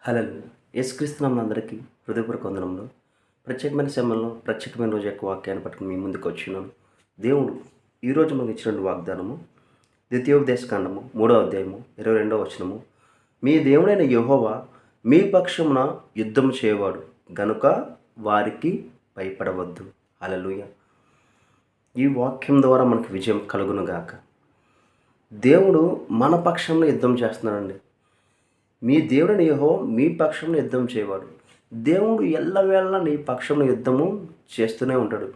హల్లెలూయా. యేసుక్రీస్తునామమున అందరికీ హృదయపూర్వక వందనములు. ప్రత్యేకమైన సమయంలో ప్రత్యేకమైన రోజు యొక్క వాక్యాన్ని పట్టుకుని మీ ముందుకు వచ్చినాను. దేవుడు ఈరోజు మనకు ఇచ్చినటువంటి వాగ్దానము ద్వితీయోపదేశకాండము 3వ అధ్యాయము 22వ వచనము. మీ దేవుడైన యెహోవా మీ పక్షమున యుద్ధం చేయవాడు గనుక వారికి భయపడవద్దు. హల్లెలూయా. ఈ వాక్యం ద్వారా మనకు విజయం కలుగునుగాక. దేవుడు మన పక్షంలో యుద్ధం చేస్తున్నాడండి. మీ దేవుడైన యెహోవా మీ పక్షంలో యుద్ధం చేయవాడు. దేవుడు ఎల్లవేళలా నీ పక్షంలో యుద్ధము చేస్తూనే ఉంటాడు.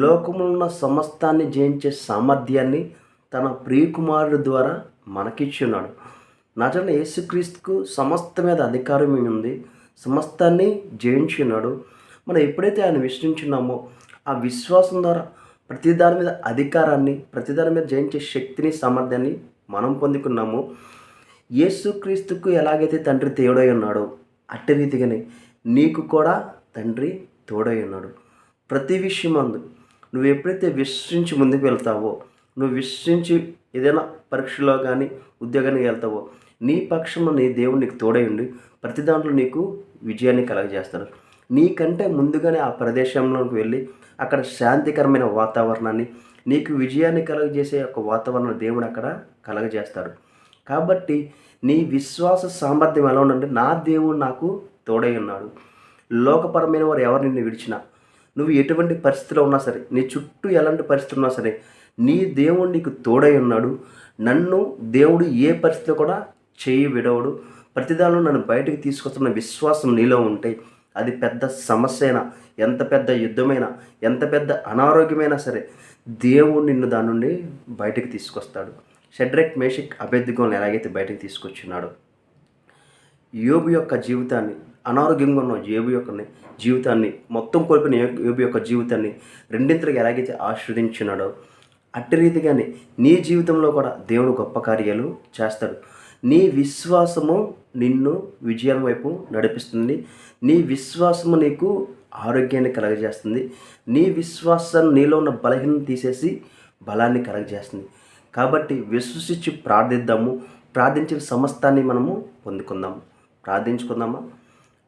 లోకములో ఉన్న సమస్తాన్ని జయించే సామర్థ్యాన్ని తన ప్రియకుమారుడు ద్వారా మనకిచ్చున్నాడు. నజరైన యేసుక్రీస్తుకు సమస్త మీద అధికారం ఉంది. సమస్తాన్ని జయించి ఉన్నాడు. మనం ఎప్పుడైతే ఆయన విశ్వసించున్నామో ఆ విశ్వాసం ద్వారా ప్రతి దాని మీద అధికారాన్ని, ప్రతి దాని మీద జయించే శక్తిని, సామర్థ్యాన్ని మనం పొందుకున్నాము. యేసుక్రీస్తుకు ఎలాగైతే తండ్రి తోడై ఉన్నాడో అట్టి రీతిగానే నీకు కూడా తండ్రి తోడై ఉన్నాడు. ప్రతి విషయమందు నువ్వు ఎప్పుడైతే విశ్వసించి ముందుకు వెళ్తావో, నువ్వు విశ్వసించి ఏదైనా పరీక్షలో కానీ ఉద్యోగానికి వెళ్తావో, నీ పక్షంలో నీ దేవుడు నీకు తోడై ఉండి ప్రతి దాంట్లో నీకు విజయాన్ని కలగజేస్తాడు. నీకంటే ముందుగానే ఆ ప్రదేశంలోకి వెళ్ళి అక్కడ శాంతికరమైన వాతావరణాన్ని, నీకు విజయాన్ని కలగజేసే ఒక వాతావరణం దేవుడు అక్కడ కలగజేస్తాడు. కాబట్టి నీ విశ్వాస సామర్థ్యం ఎలా ఉందంటే, నా దేవుడు నాకు తోడై ఉన్నాడు. లోకపరమైన వారు ఎవరు నిన్ను విడిచినా, నువ్వు ఎటువంటి పరిస్థితిలో ఉన్నా సరే, నీ చుట్టూ ఎలాంటి పరిస్థితులు ఉన్నా సరే, నీ దేవుడు నీకు తోడై ఉన్నాడు. నన్ను దేవుడు ఏ పరిస్థితిలో కూడా చేయి విడవడు. ప్రతిదానిలో నన్ను బయటకు తీసుకొస్తున్న విశ్వాసం నీలో ఉంటే, అది పెద్ద సమస్య అయినా, ఎంత పెద్ద యుద్ధమైనా, ఎంత పెద్ద అనారోగ్యమైనా సరే, దేవుడు నిన్ను దాని నుండి బయటకు తీసుకొస్తాడు. షడ్రక్, మేషక్, అబేద్నెగోలను ఎలాగైతే బయటకు తీసుకొచ్చున్నాడో, యోబు యొక్క జీవితాన్ని, అనారోగ్యంగా ఉన్న యోబు యొక్క జీవితాన్ని, మొత్తం కోల్పోయిన యోబు యొక్క జీవితాన్ని రెండింతలుగా ఎలాగైతే ఆశీర్వదించున్నాడో, అట్టి రీతిగానే నీ జీవితంలో కూడా దేవుడు గొప్ప కార్యాలు చేస్తాడు. నీ విశ్వాసము నిన్ను విజయం వైపు నడిపిస్తుంది. నీ విశ్వాసము నీకు ఆరోగ్యాన్ని కలగజేస్తుంది. నీ విశ్వాసం నీలో ఉన్న బలహీనత తీసేసి బలాన్ని కలగజేస్తుంది. కాబట్టి విశ్వసించి ప్రార్థిద్దాము. ప్రార్థించిన సమస్తాన్ని మనము పొందుకుందాము. ప్రార్థించుకుందామా?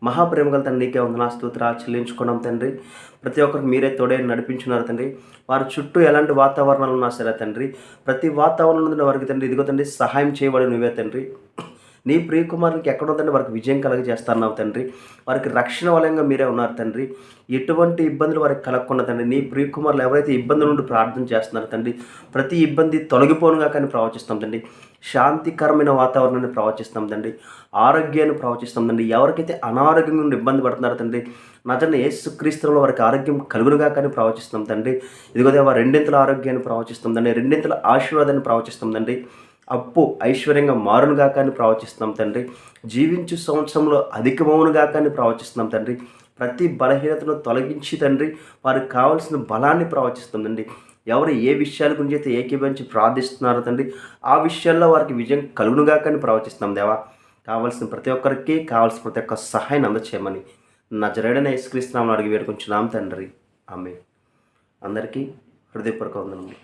మహాప్రేమగల తండ్రి, నీకే వందనా స్తోత్రాలు చెల్లించుకున్నాం తండ్రి. ప్రతి ఒక్కరికి మీరే తోడే నడిపించున్నారు తండ్రి. వారి చుట్టూ ఎలాంటి వాతావరణాలు ఉన్నా సరే తండ్రి, ప్రతి వాతావరణంలో వారికి తండ్రి ఇదిగో తండ్రి సహాయం చేయబడి నువ్వే తండ్రి. నీ ప్రియకుమారునికి ఎక్కడుందంటే వారికి విజయం కలగజేస్తున్నావు తండ్రి. వారికి రక్షణ వలయంగా మీరే ఉన్నారు తండ్రి. ఎటువంటి ఇబ్బందులు వారికి కలగకుండా తండ్రి, నీ ప్రియకుమారులు ఎవరైతే ఇబ్బందుల నుండి ప్రార్థన చేస్తున్నారు తండ్రి, ప్రతి ఇబ్బంది తొలగిపోనుగా కానీ ప్రవచిస్తాం తండ్రి. శాంతికరమైన వాతావరణాన్ని ప్రవచిస్తాం తండ్రి. ఆరోగ్యాన్ని ప్రవచిస్తాం తండ్రి. ఎవరికైతే అనారోగ్యం నుండి ఇబ్బంది పడుతున్నారో తండ్రి, నజరైన యేసుక్రీస్తులో వారికి ఆరోగ్యం కలుగునుగా కానీ ప్రవచిస్తాం తండ్రి. ఇదిగో దేవా, రెండింతల ఆరోగ్యాన్ని ప్రవచిస్తాం తండ్రి. రెండింతల ఆశీర్వాదాన్ని ప్రవచిస్తాం తండ్రి. అప్పు ఐశ్వర్యంగా మారునుగా కానీ ప్రవచిస్తున్నాం తండ్రి. జీవించు సంవత్సరంలో అధికమవునుగా కానీ ప్రవచిస్తున్నాం తండ్రి. ప్రతి బలహీనతను తొలగించి తండ్రి, వారికి కావాల్సిన బలాన్ని ప్రవచిస్తాం తండ్రి. ఎవరు ఏ విషయాల గురించి అయితే ఏకీభవించి ప్రార్థిస్తున్నారో తండ్రి, ఆ విషయాల్లో వారికి విజయం కలుగునుగా కానీ ప్రవచిస్తున్నాం దేవా. కావాల్సిన ప్రతి ఒక్కరికి కావాల్సిన ప్రతి ఒక్క సహాయాన్ని అందచేయమని నజరేయుడైన యేసుక్రీస్తు నామమున అడిగి వేడుకొంచున్నాం తండ్రి. ఆమేన్. అందరికీ హృదయపూర్వక వందనములు.